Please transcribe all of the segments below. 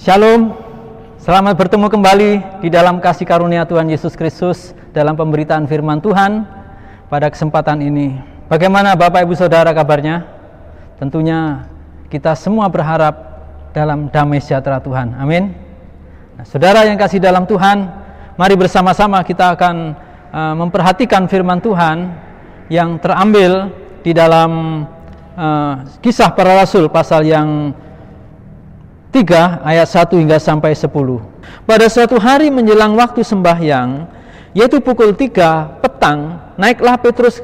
Shalom, selamat bertemu kembali di dalam kasih karunia Tuhan Yesus Kristus dalam pemberitaan firman Tuhan pada kesempatan ini. Bagaimana Bapak Ibu Saudara kabarnya? Tentunya kita semua berharap dalam damai sejahtera Tuhan, amin. Nah, saudara yang kasih dalam Tuhan, mari bersama-sama kita akan memperhatikan firman Tuhan yang terambil di dalam Kisah Para Rasul pasal yang 3 ayat 1 hingga sampai 10. Pada suatu hari menjelang waktu sembahyang, yaitu pukul 3 petang, naiklah Petrus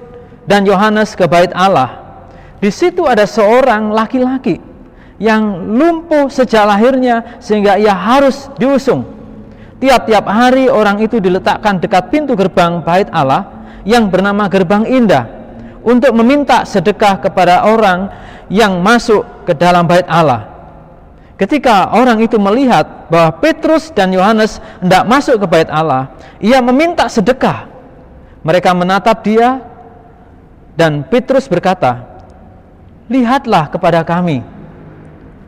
dan Yohanes ke bait Allah. Di situ ada seorang laki-laki yang lumpuh sejak lahirnya sehingga ia harus diusung. Tiap-tiap hari orang itu diletakkan dekat pintu gerbang bait Allah yang bernama Gerbang Indah untuk meminta sedekah kepada orang yang masuk ke dalam bait Allah. Ketika orang itu melihat bahwa Petrus dan Yohanes hendak masuk ke bait Allah, ia meminta sedekah. Mereka menatap dia dan Petrus berkata, "Lihatlah kepada kami."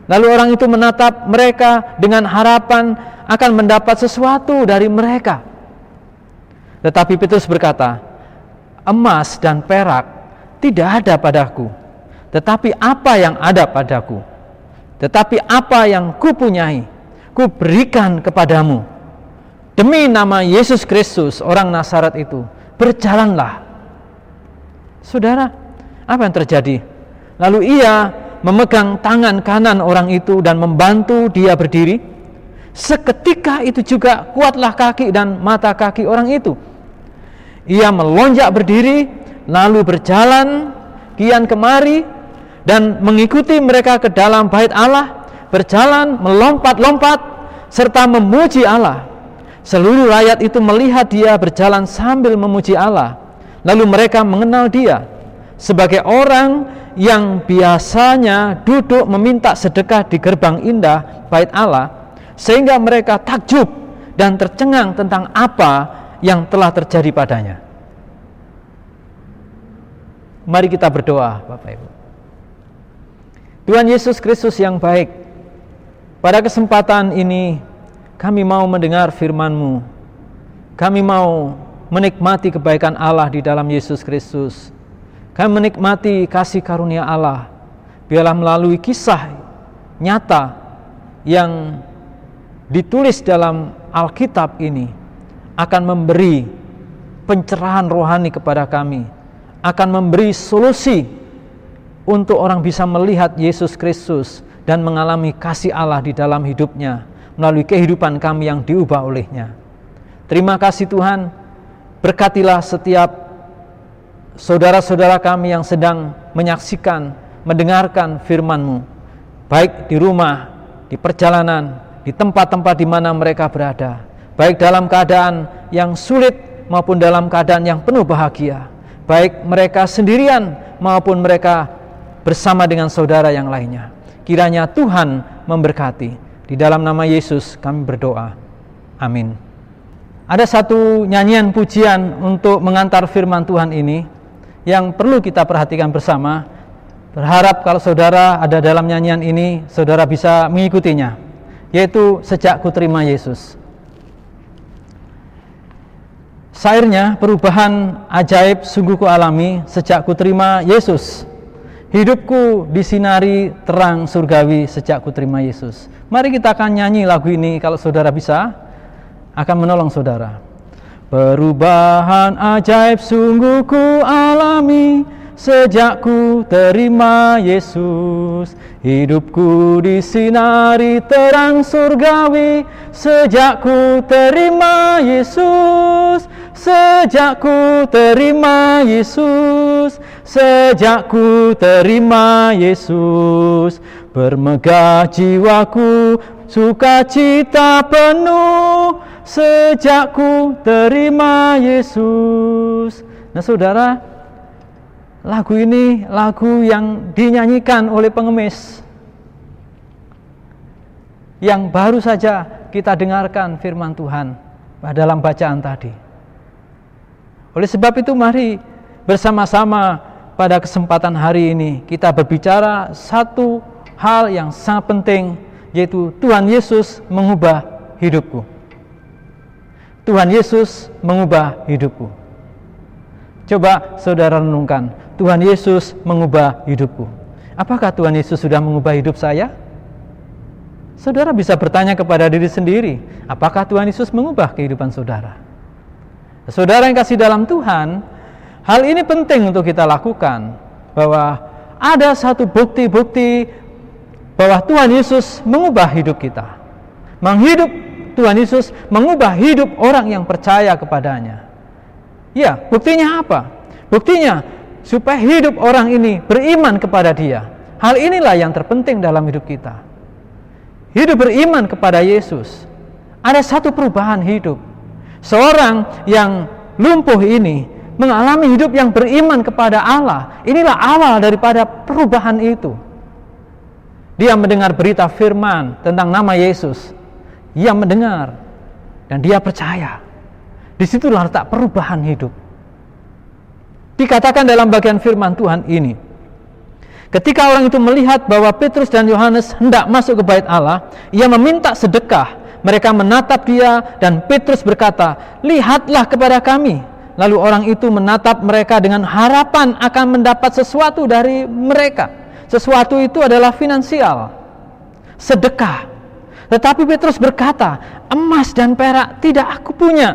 Lalu orang itu menatap mereka dengan harapan akan mendapat sesuatu dari mereka. Tetapi Petrus berkata, "Emas dan perak tidak ada padaku, tetapi apa yang ada padaku? Tetapi apa yang kupunyai, kuberikan kepadamu. Demi nama Yesus Kristus, orang Nazaret itu, berjalanlah." Saudara, apa yang terjadi? Lalu ia memegang tangan kanan orang itu dan membantu dia berdiri. Seketika itu juga kuatlah kaki dan mata kaki orang itu. Ia melonjak berdiri, lalu berjalan kian kemari, dan mengikuti mereka ke dalam bait Allah, berjalan, melompat-lompat, serta memuji Allah. Seluruh rakyat itu melihat dia berjalan sambil memuji Allah. Lalu mereka mengenal dia sebagai orang yang biasanya duduk meminta sedekah di gerbang indah bait Allah, sehingga mereka takjub dan tercengang tentang apa yang telah terjadi padanya. Mari kita berdoa, Bapak Ibu. Tuhan Yesus Kristus yang baik, pada kesempatan ini kami mau mendengar firman-Mu. Kami mau menikmati kebaikan Allah di dalam Yesus Kristus. Kami menikmati kasih karunia Allah. Biarlah melalui kisah nyata yang ditulis dalam Alkitab ini akan memberi pencerahan rohani kepada kami, akan memberi solusi untuk orang bisa melihat Yesus Kristus dan mengalami kasih Allah di dalam hidupnya melalui kehidupan kami yang diubah olehnya. Terima kasih Tuhan, berkatilah setiap saudara-saudara kami yang sedang menyaksikan, mendengarkan firman-Mu, baik di rumah, di perjalanan, di tempat-tempat di mana mereka berada, baik dalam keadaan yang sulit maupun dalam keadaan yang penuh bahagia, baik mereka sendirian maupun mereka bersama dengan saudara yang lainnya. Kiranya Tuhan memberkati. Di dalam nama Yesus kami berdoa. Amin. Ada satu nyanyian pujian untuk mengantar firman Tuhan ini yang perlu kita perhatikan bersama. Berharap kalau saudara ada dalam nyanyian ini, saudara bisa mengikutinya, yaitu "Sejak Ku Terima Yesus". Syairnya, perubahan ajaib sungguh ku alami sejak ku terima Yesus. Hidupku disinari terang surgawi sejak ku terima Yesus. Mari kita akan nyanyi lagu ini, kalau saudara bisa, akan menolong saudara. Perubahan ajaib sungguh ku alami sejak ku terima Yesus. Hidupku disinari terang surgawi sejak ku terima Yesus. Sejak ku terima Yesus, sejak ku terima Yesus, bermegah jiwaku, sukacita penuh, sejak ku terima Yesus. Nah saudara, lagu ini lagu yang dinyanyikan oleh pengemis, yang baru saja kita dengarkan firman Tuhan dalam bacaan tadi. Oleh sebab itu mari bersama-sama pada kesempatan hari ini kita berbicara satu hal yang sangat penting, yaitu Tuhan Yesus mengubah hidupku. Tuhan Yesus mengubah hidupku. Coba saudara renungkan, Tuhan Yesus mengubah hidupku. Apakah Tuhan Yesus sudah mengubah hidup saya? Saudara bisa bertanya kepada diri sendiri, apakah Tuhan Yesus mengubah kehidupan saudara? Saudara yang kasih dalam Tuhan, hal ini penting untuk kita lakukan, bahwa ada satu bukti-bukti bahwa Tuhan Yesus mengubah hidup kita. Tuhan Yesus mengubah hidup orang yang percaya kepadanya. Ya, buktinya apa? Buktinya supaya hidup orang ini beriman kepada Dia. Hal inilah yang terpenting dalam hidup kita. Hidup beriman kepada Yesus. Ada satu perubahan hidup. Seorang yang lumpuh ini mengalami hidup yang beriman kepada Allah. Inilah awal daripada perubahan itu. Dia mendengar berita firman tentang nama Yesus. Dia mendengar dan dia percaya. Disitulah letak perubahan hidup. Dikatakan dalam bagian firman Tuhan ini, ketika orang itu melihat bahwa Petrus dan Yohanes hendak masuk ke bait Allah, ia meminta sedekah. Mereka menatap dia dan Petrus berkata, "Lihatlah kepada kami." Lalu orang itu menatap mereka dengan harapan akan mendapat sesuatu dari mereka. Sesuatu itu adalah finansial, sedekah. Tetapi Petrus berkata, "Emas dan perak tidak aku punya,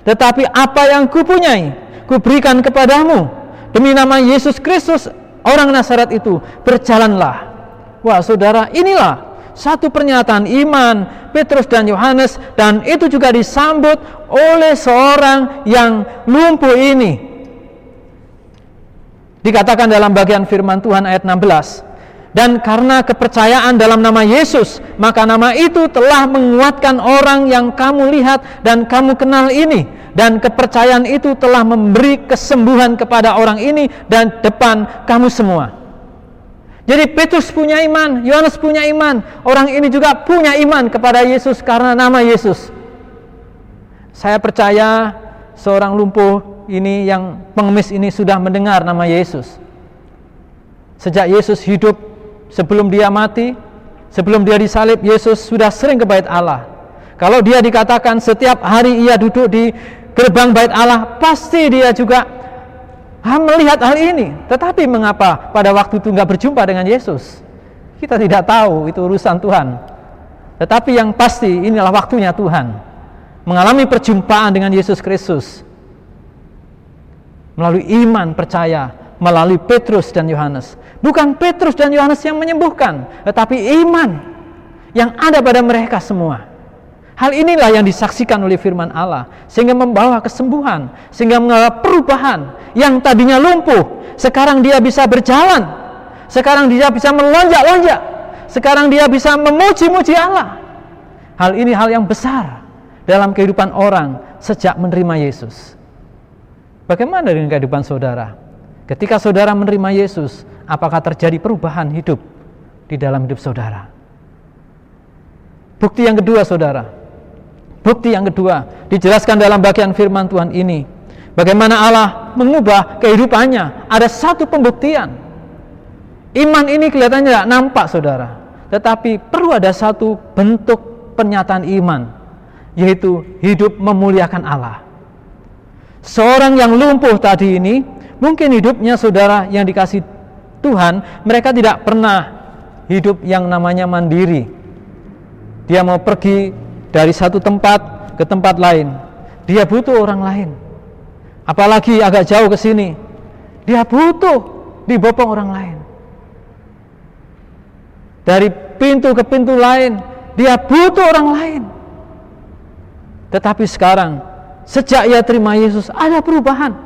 tetapi apa yang kupunyai, kuberikan kepadamu. Demi nama Yesus Kristus, orang Nazaret itu, berjalanlah." Wah saudara, inilah satu pernyataan iman Petrus dan Yohanes, dan itu juga disambut oleh seorang yang lumpuh ini. Dikatakan dalam bagian firman Tuhan ayat 16, "Dan karena kepercayaan dalam nama Yesus, maka nama itu telah menguatkan orang yang kamu lihat dan kamu kenal ini. Dan kepercayaan itu telah memberi kesembuhan kepada orang ini dan depan kamu semua." Jadi Petrus punya iman, Yohanes punya iman, orang ini juga punya iman kepada Yesus karena nama Yesus. Saya percaya seorang lumpuh ini, yang pengemis ini, sudah mendengar nama Yesus. Sejak Yesus hidup, sebelum dia mati, sebelum dia disalib, Yesus sudah sering ke bait Allah. Kalau dia dikatakan setiap hari ia duduk di gerbang bait Allah, pasti dia juga melihat hal ini. Tetapi mengapa pada waktu itu nggak berjumpa dengan Yesus? Kita tidak tahu, itu urusan Tuhan. Tetapi yang pasti inilah waktunya Tuhan mengalami perjumpaan dengan Yesus Kristus melalui iman percaya, melalui Petrus dan Yohanes. Bukan Petrus dan Yohanes yang menyembuhkan, tetapi iman yang ada pada mereka semua. Hal inilah yang disaksikan oleh firman Allah, sehingga membawa kesembuhan, sehingga membawa perubahan. Yang tadinya lumpuh, sekarang dia bisa berjalan, sekarang dia bisa melonjak-lonjak, sekarang dia bisa memuji-muji Allah. Hal ini hal yang besar dalam kehidupan orang sejak menerima Yesus. Bagaimana dengan kehidupan saudara? Ketika saudara menerima Yesus, apakah terjadi perubahan hidup di dalam hidup saudara? Bukti yang kedua saudara, bukti yang kedua dijelaskan dalam bagian firman Tuhan ini. Bagaimana Allah mengubah kehidupannya. Ada satu pembuktian. Iman ini kelihatannya tidak nampak saudara, tetapi perlu ada satu bentuk pernyataan iman, yaitu hidup memuliakan Allah. Seorang yang lumpuh tadi ini, mungkin hidupnya saudara yang dikasih Tuhan, mereka tidak pernah hidup yang namanya mandiri. Dia mau pergi dari satu tempat ke tempat lain, dia butuh orang lain. Apalagi agak jauh ke sini, dia butuh dibopong orang lain. Dari pintu ke pintu lain, dia butuh orang lain. Tetapi sekarang, sejak ia terima Yesus, ada perubahan.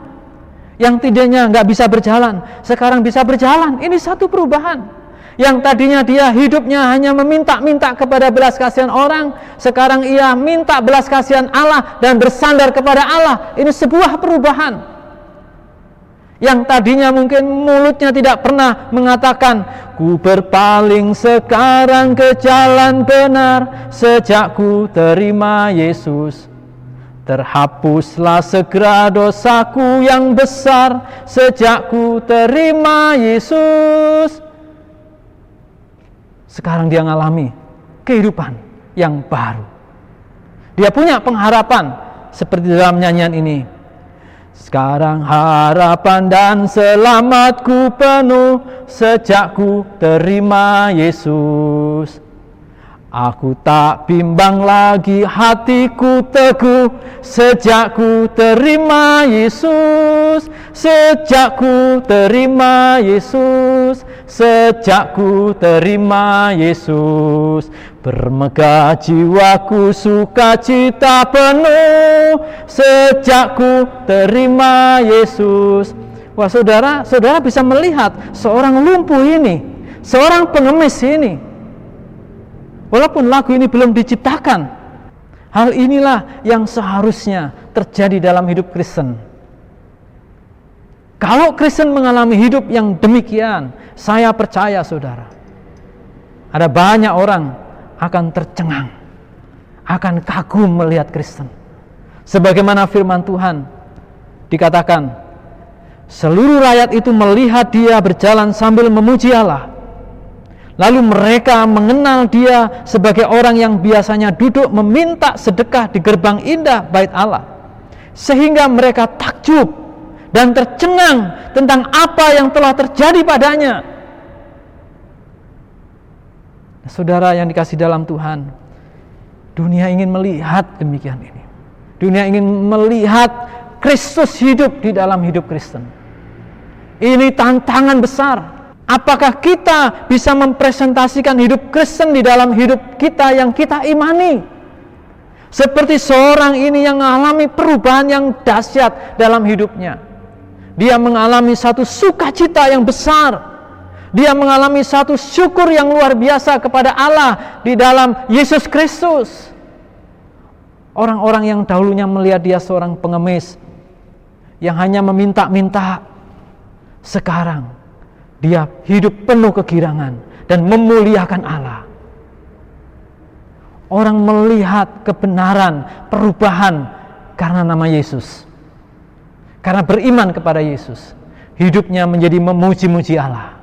Yang tidaknya nggak bisa berjalan, sekarang bisa berjalan. Ini satu perubahan. Yang tadinya dia hidupnya hanya meminta-minta kepada belas kasihan orang, sekarang ia minta belas kasihan Allah dan bersandar kepada Allah. Ini sebuah perubahan. Yang tadinya mungkin mulutnya tidak pernah mengatakan, "Ku berpaling sekarang ke jalan benar, sejak ku terima Yesus. Terhapuslah segera dosaku yang besar, sejak ku terima Yesus." Sekarang dia ngalami kehidupan yang baru. Dia punya pengharapan seperti dalam nyanyian ini. Sekarang harapan dan selamatku penuh sejak ku terima Yesus. Aku tak bimbang lagi, hatiku teguh sejak ku terima Yesus. Sejak ku terima Yesus, sejak ku terima Yesus. Bermegah jiwaku sukacita penuh sejak ku terima Yesus. Wah saudara bisa melihat seorang lumpuh ini, seorang pengemis ini, walaupun lagu ini belum diciptakan, hal inilah yang seharusnya terjadi dalam hidup Kristen. Kalau Kristen mengalami hidup yang demikian, saya percaya saudara, ada banyak orang akan tercengang, akan kagum melihat Kristen. Sebagaimana firman Tuhan dikatakan, seluruh rakyat itu melihat dia berjalan sambil memuji Allah. Lalu mereka mengenal dia sebagai orang yang biasanya duduk meminta sedekah di gerbang indah bait Allah. Sehingga mereka takjub dan tercengang tentang apa yang telah terjadi padanya. Saudara yang dikasih dalam Tuhan, dunia ingin melihat demikian ini. Dunia ingin melihat Kristus hidup di dalam hidup Kristen. Ini tantangan besar. Apakah kita bisa mempresentasikan hidup Kristen di dalam hidup kita yang kita imani? Seperti seorang ini yang mengalami perubahan yang dahsyat dalam hidupnya. Dia mengalami satu sukacita yang besar. Dia mengalami satu syukur yang luar biasa kepada Allah di dalam Yesus Kristus. Orang-orang yang dahulunya melihat dia seorang pengemis yang hanya meminta-minta, sekarang dia hidup penuh kegirangan dan memuliakan Allah. Orang melihat kebenaran, perubahan karena nama Yesus. Karena beriman kepada Yesus, hidupnya menjadi memuji-muji Allah.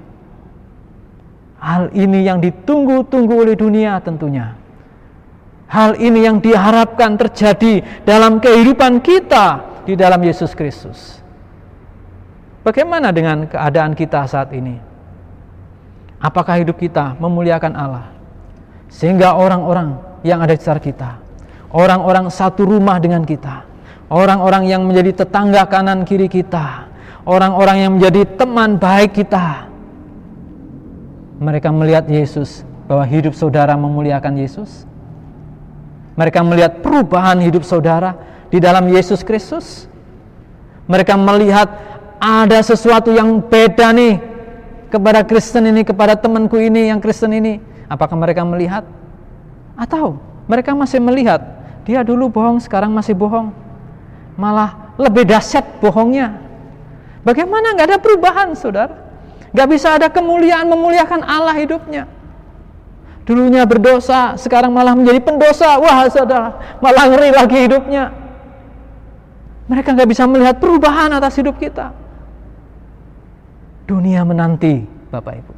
Hal ini yang ditunggu-tunggu oleh dunia tentunya. Hal ini yang diharapkan terjadi dalam kehidupan kita di dalam Yesus Kristus. Bagaimana dengan keadaan kita saat ini? Apakah hidup kita memuliakan Allah? Sehingga orang-orang yang ada di sekitar kita, orang-orang satu rumah dengan kita, orang-orang yang menjadi tetangga kanan kiri kita, orang-orang yang menjadi teman baik kita, mereka melihat Yesus, bahwa hidup saudara memuliakan Yesus. Mereka melihat perubahan hidup saudara di dalam Yesus Kristus. Mereka melihat ada sesuatu yang beda nih kepada Kristen ini, kepada temanku ini yang Kristen ini. Apakah mereka melihat? Atau mereka masih melihat, dia dulu bohong, sekarang masih bohong. Malah lebih dahsyat bohongnya. Bagaimana gak ada perubahan saudara? Gak bisa ada kemuliaan, memuliakan Allah hidupnya. Dulunya berdosa, sekarang malah menjadi pendosa. Wah saudara, malah ngeri lagi hidupnya. Mereka gak bisa melihat perubahan atas hidup kita. Dunia menanti, Bapak Ibu,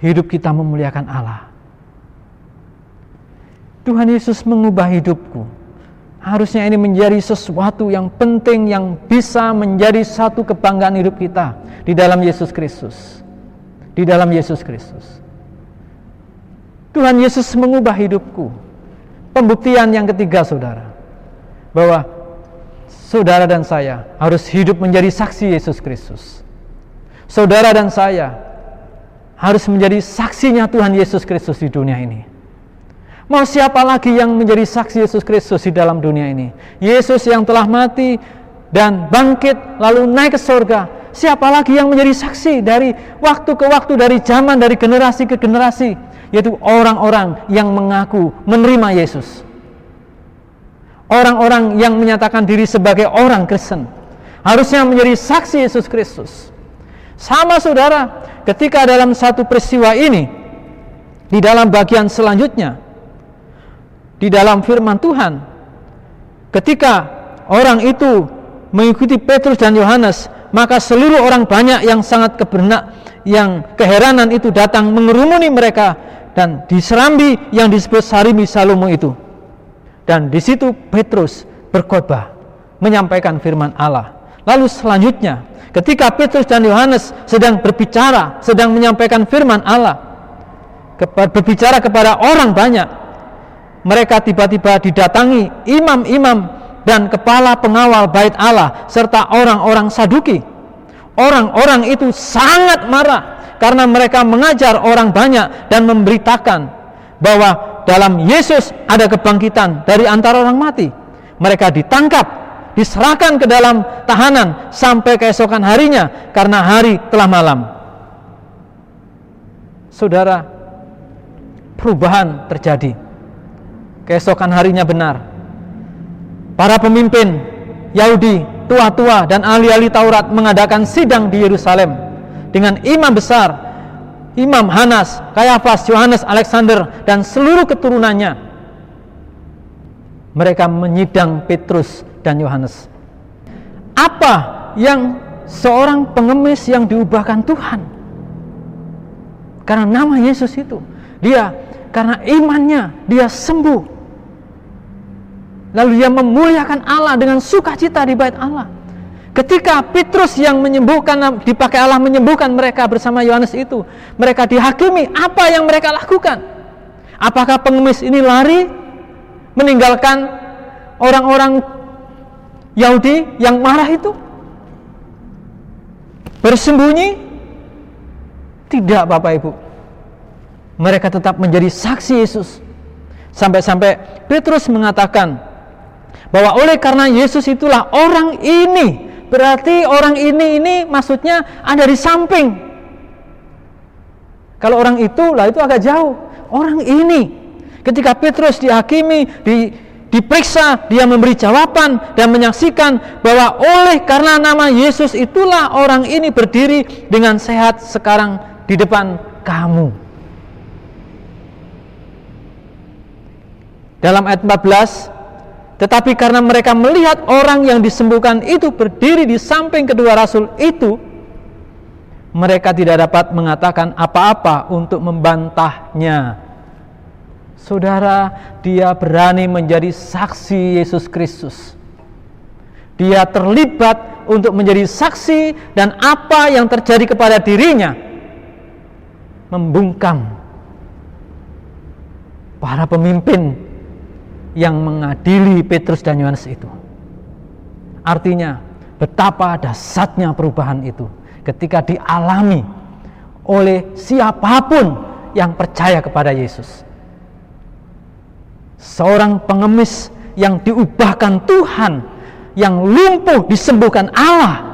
hidup kita memuliakan Allah. Tuhan Yesus mengubah hidupku. Harusnya ini menjadi sesuatu yang penting, yang bisa menjadi satu kebanggaan hidup kita di dalam Yesus Kristus. Di dalam Yesus Kristus. Tuhan Yesus mengubah hidupku. Pembuktian yang ketiga saudara, bahwa saudara dan saya harus hidup menjadi saksi Yesus Kristus. Saudara dan saya harus menjadi saksinya Tuhan Yesus Kristus di dunia ini. Mau siapa lagi yang menjadi saksi Yesus Kristus di dalam dunia ini? Yesus yang telah mati dan bangkit lalu naik ke surga. Siapa lagi yang menjadi saksi dari waktu ke waktu, dari zaman, dari generasi ke generasi? Yaitu orang-orang yang mengaku menerima Yesus. Orang-orang yang menyatakan diri sebagai orang Kristen harusnya menjadi saksi Yesus Kristus. Sama saudara, ketika dalam satu peristiwa ini, di dalam bagian selanjutnya, di dalam firman Tuhan, ketika orang itu mengikuti Petrus dan Yohanes, maka seluruh orang banyak yang sangat yang keheranan itu datang mengerumuni mereka dan di serambi yang disebut Sarimbi Salomo itu. Dan di situ Petrus berkhotbah, menyampaikan firman Allah. Lalu selanjutnya, ketika Petrus dan Yohanes sedang berbicara, sedang menyampaikan firman Allah, berbicara kepada orang banyak, mereka tiba-tiba didatangi imam-imam dan kepala pengawal bait Allah serta orang-orang Saduki. Orang-orang itu sangat marah karena mereka mengajar orang banyak dan memberitakan bahwa dalam Yesus ada kebangkitan dari antara orang mati. Mereka ditangkap, diserahkan ke dalam tahanan sampai keesokan harinya karena hari telah malam. Saudara, perubahan terjadi. Keesokan harinya benar, para pemimpin Yahudi, tua-tua dan ahli-ahli Taurat mengadakan sidang di Yerusalem dengan imam besar, Imam Hanas, Kayafas, Yohanes, Alexander, dan seluruh keturunannya. Mereka menyidang Petrus dan Yohanes. Apa yang seorang pengemis yang diubahkan Tuhan? Karena nama Yesus itu. Karena imannya, dia sembuh. Lalu dia memuliakan Allah dengan sukacita di bait Allah. Ketika Petrus yang menyembuhkan, dipakai Allah menyembuhkan mereka bersama Yohanes itu, mereka dihakimi. Apa yang mereka lakukan? Apakah pengemis ini lari meninggalkan orang-orang Yahudi yang marah itu? Bersembunyi? Tidak, Bapak Ibu. Mereka tetap menjadi saksi Yesus. Sampai-sampai Petrus mengatakan bahwa oleh karena Yesus itulah orang ini. Berarti orang ini maksudnya ada di samping. Kalau orang itu agak jauh. Orang ini. Ketika Petrus dihakimi, diperiksa, dia memberi jawaban dan menyaksikan bahwa oleh karena nama Yesus itulah orang ini berdiri dengan sehat sekarang di depan kamu. Dalam ayat 14, tetapi karena mereka melihat orang yang disembuhkan itu berdiri di samping kedua rasul itu, mereka tidak dapat mengatakan apa-apa untuk membantahnya. Saudara, dia berani menjadi saksi Yesus Kristus. Dia terlibat untuk menjadi saksi, dan apa yang terjadi kepada dirinya membungkam para pemimpin yang mengadili Petrus dan Yohanes itu. Artinya, betapa dahsyatnya perubahan itu ketika dialami oleh siapapun yang percaya kepada Yesus. Seorang pengemis yang diubahkan Tuhan, yang lumpuh disembuhkan Allah.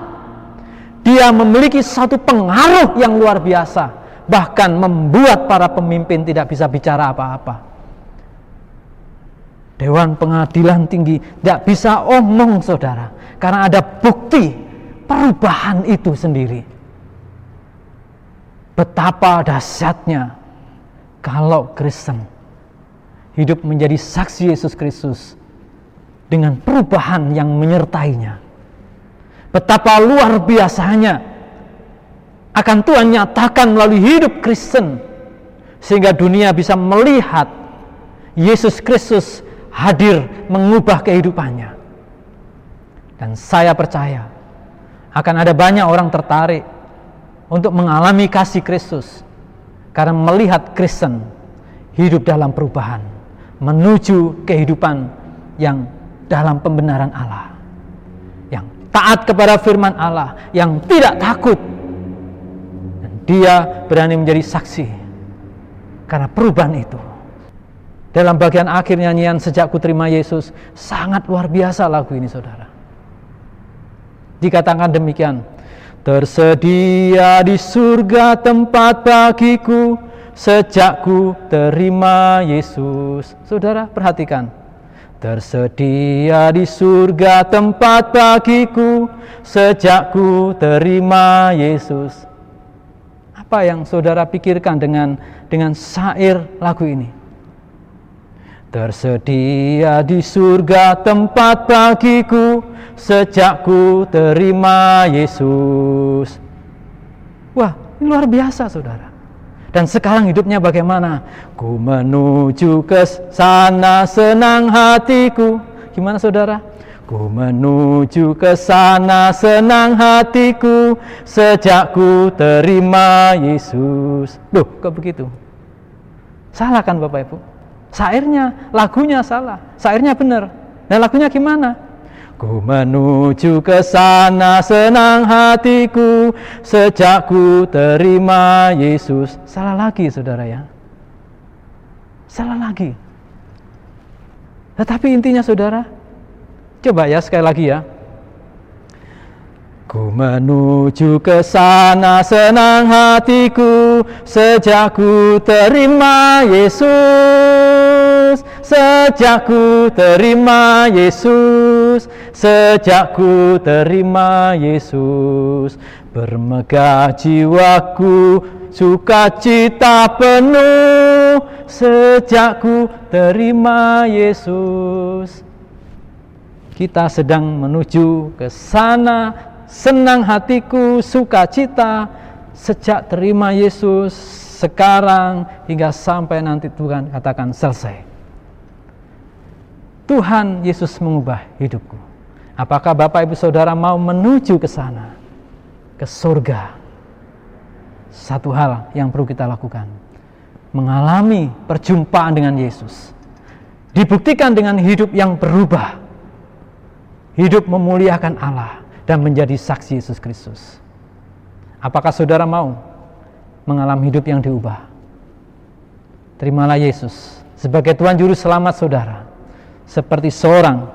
Dia memiliki satu pengaruh yang luar biasa, bahkan membuat para pemimpin tidak bisa bicara apa-apa. Dewan Pengadilan Tinggi tidak bisa omong, saudara, karena ada bukti perubahan itu sendiri. Betapa dahsyatnya kalau Kristen hidup menjadi saksi Yesus Kristus dengan perubahan yang menyertainya. Betapa luar biasanya akan Tuhan nyatakan melalui hidup Kristen, sehingga dunia bisa melihat Yesus Kristus hadir mengubah kehidupannya. Dan saya percaya akan ada banyak orang tertarik untuk mengalami kasih Kristus karena melihat Kristen hidup dalam perubahan menuju kehidupan yang dalam pembenaran Allah, yang taat kepada firman Allah, yang tidak takut, dan dia berani menjadi saksi karena perubahan itu. Dalam bagian akhir nyanyian Sejak Ku Terima Yesus, sangat luar biasa lagu ini, saudara. Dikatakan demikian, tersedia di surga tempat bagiku sejak ku terima Yesus. Saudara, perhatikan. Tersedia di surga tempat bagiku sejak ku terima Yesus. Apa yang saudara pikirkan dengan syair lagu ini? Tersedia di surga tempat bagiku sejak ku terima Yesus. Wah, ini luar biasa, saudara. Dan sekarang hidupnya bagaimana? Ku menuju ke sana senang hatiku. Gimana saudara? Ku menuju ke sana senang hatiku sejak ku terima Yesus. Loh, kok begitu? Salah kan Bapak Ibu? Syairnya, lagunya salah. Syairnya benar. Nah, lagunya gimana? Ku menuju ke sana senang hatiku sejak ku terima Yesus. Salah lagi saudara ya. Salah lagi. Tetapi intinya saudara, coba ya sekali lagi ya. Ku menuju ke sana senang hatiku sejak ku terima Yesus. Sejak ku terima Yesus, sejak ku terima Yesus, bermegah jiwaku, sukacita penuh, sejak ku terima Yesus. Kita sedang menuju ke sana, senang hatiku, sukacita, sejak terima Yesus, sekarang hingga sampai nanti Tuhan katakan selesai. Tuhan Yesus mengubah hidupku. Apakah Bapak Ibu Saudara mau menuju ke sana, ke surga? Satu hal yang perlu kita lakukan, mengalami perjumpaan dengan Yesus. Dibuktikan dengan hidup yang berubah. Hidup memuliakan Allah dan menjadi saksi Yesus Kristus. Apakah saudara mau mengalami hidup yang diubah? Terimalah Yesus sebagai Tuhan Juru Selamat saudara. Seperti seorang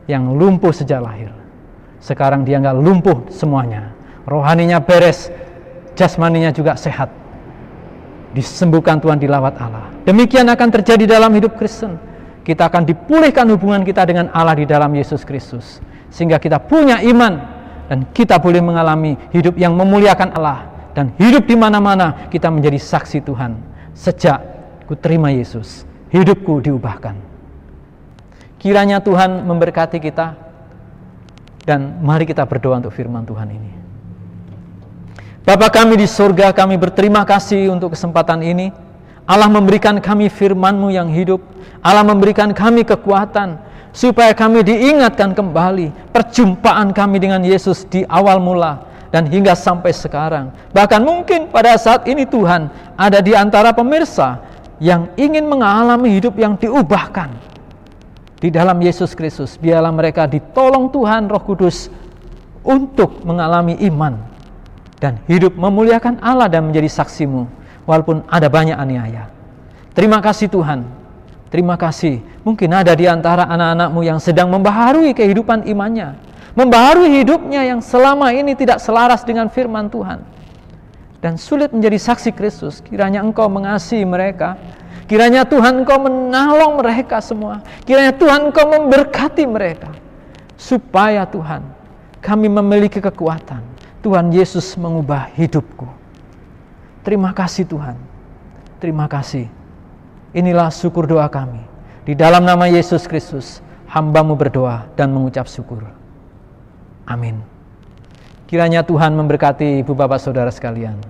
yang lumpuh sejak lahir. Sekarang dia nggak lumpuh semuanya. Rohaninya beres, jasmaninya juga sehat. Disembuhkan Tuhan, dilawat Allah. Demikian akan terjadi dalam hidup Kristen. Kita akan dipulihkan hubungan kita dengan Allah di dalam Yesus Kristus. Sehingga kita punya iman dan kita boleh mengalami hidup yang memuliakan Allah. Dan hidup di mana-mana kita menjadi saksi Tuhan. Sejak ku terima Yesus, hidupku diubahkan. Kiranya Tuhan memberkati kita, dan mari kita berdoa untuk firman Tuhan ini. Bapa kami di surga, kami berterima kasih untuk kesempatan ini. Allah memberikan kami firman-Mu yang hidup. Allah memberikan kami kekuatan, supaya kami diingatkan kembali perjumpaan kami dengan Yesus di awal mula, dan hingga sampai sekarang. Bahkan mungkin pada saat ini Tuhan, ada di antara pemirsa yang ingin mengalami hidup yang diubahkan. Di dalam Yesus Kristus, biarlah mereka ditolong Tuhan Roh Kudus untuk mengalami iman dan hidup memuliakan Allah dan menjadi saksi-Mu walaupun ada banyak aniaya. Terima kasih Tuhan. Terima kasih. Mungkin ada di antara anak-anak-Mu yang sedang membaharui kehidupan imannya, membaharui hidupnya yang selama ini tidak selaras dengan firman Tuhan dan sulit menjadi saksi Kristus. Kiranya Engkau mengasihi mereka. Kiranya Tuhan Engkau menolong mereka semua. Kiranya Tuhan Engkau memberkati mereka. Supaya Tuhan, kami memiliki kekuatan. Tuhan Yesus mengubah hidupku. Terima kasih Tuhan. Terima kasih. Inilah syukur doa kami. Di dalam nama Yesus Kristus, hamba-Mu berdoa dan mengucap syukur. Amin. Kiranya Tuhan memberkati ibu bapak saudara sekalian.